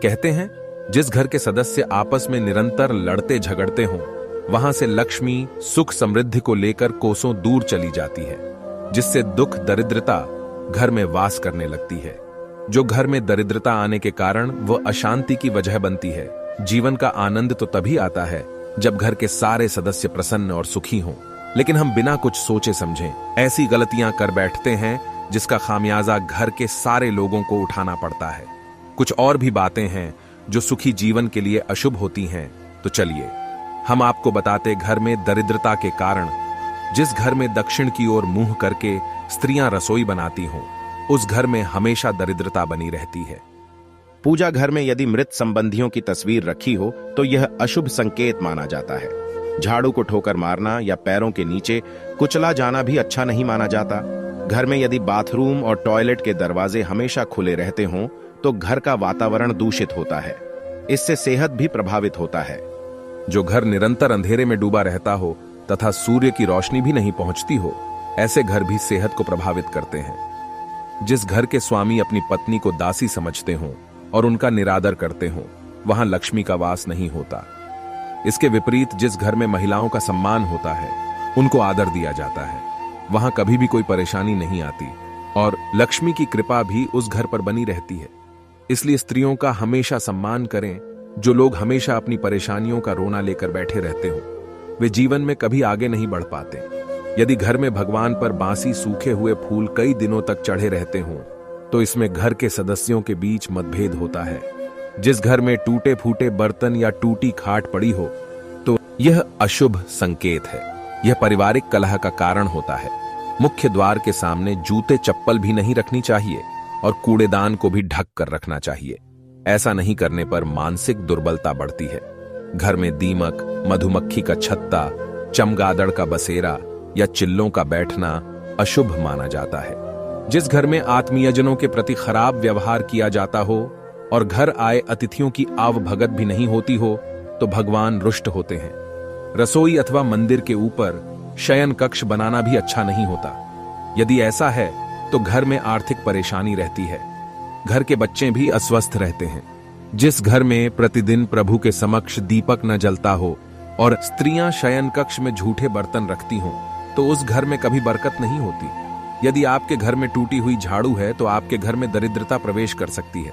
कहते हैं, जिस घर के सदस्य आपस में निरंतर लड़ते झगड़ते हों, वहां से लक्ष्मी सुख समृद्धि को लेकर कोसों दूर चली जाती है, जिससे दुख दरिद्रता घर में वास करने लगती है। जो घर में दरिद्रता आने के कारण वह अशांति की वजह बनती है। जीवन का आनंद तो तभी आता है जब घर के सारे सदस्य प्रसन्न और सुखी हों, लेकिन हम बिना कुछ सोचे समझे ऐसी गलतियां कर बैठते हैं जिसका खामियाजा घर के सारे लोगों को उठाना पड़ता है। कुछ और भी बातें हैं जो सुखी जीवन के लिए अशुभ होती हैं, तो चलिए हम आपको बताते घर में दरिद्रता के कारण। जिस घर में दक्षिण की ओर मुंह करके स्त्रियां रसोई बनाती हों, उस घर में हमेशा दरिद्रता बनी रहती है। पूजा घर में यदि मृत संबंधियों की तस्वीर रखी हो तो यह अशुभ संकेत माना जाता है। झाड़ू को ठोकर मारना या पैरों के नीचे कुचला जाना भी अच्छा नहीं माना जाता। घर में यदि बाथरूम और टॉयलेट के दरवाजे हमेशा खुले रहते हों तो घर का वातावरण दूषित होता है। इससे सेहत भी प्रभावित होता है। जो घर निरंतर अंधेरे में डूबा रहता हो तथा सूर्य की रोशनी भी नहीं पहुंचती हो, ऐसे घर भी सेहत को प्रभावित करते हैं। जिस घर के स्वामी अपनी पत्नी को दासी समझते हों और उनका निरादर करते हों, वहां लक्ष्मी का वास नहीं होता। इसके विपरीत जिस घर में महिलाओं का सम्मान होता है, उनको आदर दिया जाता है, वहां कभी भी कोई परेशानी नहीं आती और लक्ष्मी की कृपा भी उस घर पर बनी रहती है। इसलिए स्त्रियों का हमेशा सम्मान करें। जो लोग हमेशा अपनी परेशानियों का रोना लेकर बैठे रहते हों, वे जीवन में कभी आगे नहीं बढ़ पाते। यदि घर में भगवान पर बांसी सूखे हुए फूल कई दिनों तक चढ़े रहते हों, तो इसमें घर के सदस्यों के बीच मतभेद होता है। जिस घर में टूटे फूटे बर्तन या टूटी खाट पड़ी हो, तो यह अशुभ संकेत है। यह पारिवारिक कलह का कारण होता है। मुख्य द्वार के सामने जूते चप्पल भी नहीं रखनी चाहिए और कूड़ेदान को भी ढक कर रखना चाहिए। ऐसा नहीं करने पर मानसिक दुर्बलता बढ़ती है। घर में दीमक, मधुमक्खी का छत्ता, चमगादड़ का बसेरा या चिल्लों का बैठना अशुभ माना जाता है। जिस घर में आत्मीयजनों के प्रति खराब व्यवहार किया जाता हो और घर आए अतिथियों की आवभगत भी नहीं होती हो, तो भगवान रुष्ट होते हैं। रसोई अथवा मंदिर के ऊपर शयन कक्ष बनाना भी अच्छा नहीं होता। यदि ऐसा है तो घर में आर्थिक परेशानी रहती है। घर के बच्चे भी अस्वस्थ रहते हैं। जिस घर में प्रतिदिन प्रभु के समक्ष दीपक न जलता हो और स्त्रियां शयन कक्ष में झूठे बर्तन रखती हों, तो उस घर में कभी बरकत नहीं होती। यदि आपके घर में टूटी हुई झाड़ू है तो आपके घर में दरिद्रता प्रवेश कर सकती है।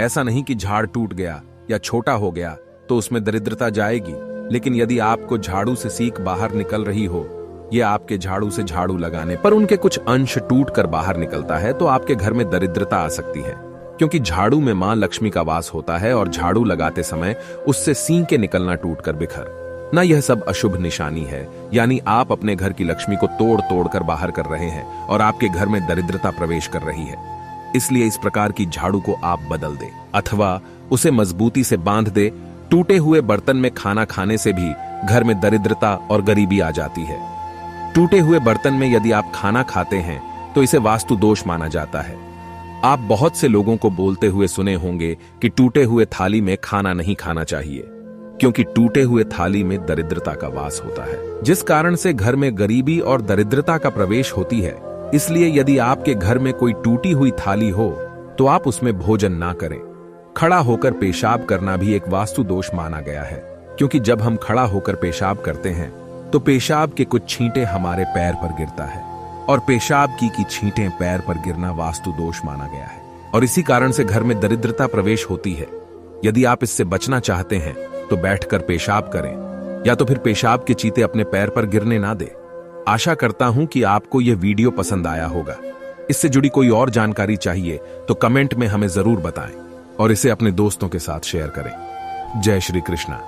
ऐसा नहीं कि झाड़ टूट गया या छोटा हो गया तो उसमें दरिद्रता जाएगी, लेकिन यदि आपको झाड़ू से सीक बाहर निकल रही हो, यह आपके झाड़ू से झाड़ू लगाने पर उनके कुछ अंश टूट कर बाहर निकलता है, तो आपके घर में दरिद्रता आ सकती है। क्योंकि झाड़ू में मां लक्ष्मी का वास होता है और झाड़ू लगाते समय उससे सींके निकलना टूटकर बिखर ना, यह सब अशुभ निशानी है। यानी आप अपने घर की लक्ष्मी को तोड़ तोड़ कर बाहर कर रहे हैं और आपके घर में दरिद्रता प्रवेश कर रही है। इसलिए इस प्रकार की झाड़ू को आप बदल दें अथवा उसे मजबूती से बांध दे। टूटे हुए बर्तन में खाना खाने से भी घर में दरिद्रता और गरीबी आ जाती है। टूटे हुए बर्तन में यदि आप खाना खाते हैं तो इसे वास्तु दोष माना जाता है। आप बहुत से लोगों को बोलते हुए सुने होंगे कि टूटे हुए थाली में खाना नहीं खाना चाहिए, क्योंकि टूटे हुए थाली में दरिद्रता का वास होता है, जिस कारण से घर में गरीबी और दरिद्रता का प्रवेश होती है। इसलिए यदि आपके घर में कोई टूटी हुई थाली हो तो आप उसमें भोजन ना करें। खड़ा होकर पेशाब करना भी एक वास्तु दोष माना गया है, क्योंकि जब हम खड़ा होकर पेशाब करते हैं तो पेशाब के कुछ छींटे हमारे पैर पर गिरता है और पेशाब की छींटें पैर पर गिरना वास्तु दोष माना गया है और इसी कारण से घर में दरिद्रता प्रवेश होती है। यदि आप इससे बचना चाहते हैं तो बैठकर पेशाब करें या तो फिर पेशाब के चीते अपने पैर पर गिरने ना दे। आशा करता हूं कि आपको यह वीडियो पसंद आया होगा। इससे जुड़ी कोई और जानकारी चाहिए तो कमेंट में हमें जरूर बताएं और इसे अपने दोस्तों के साथ शेयर करें। जय श्री कृष्णा।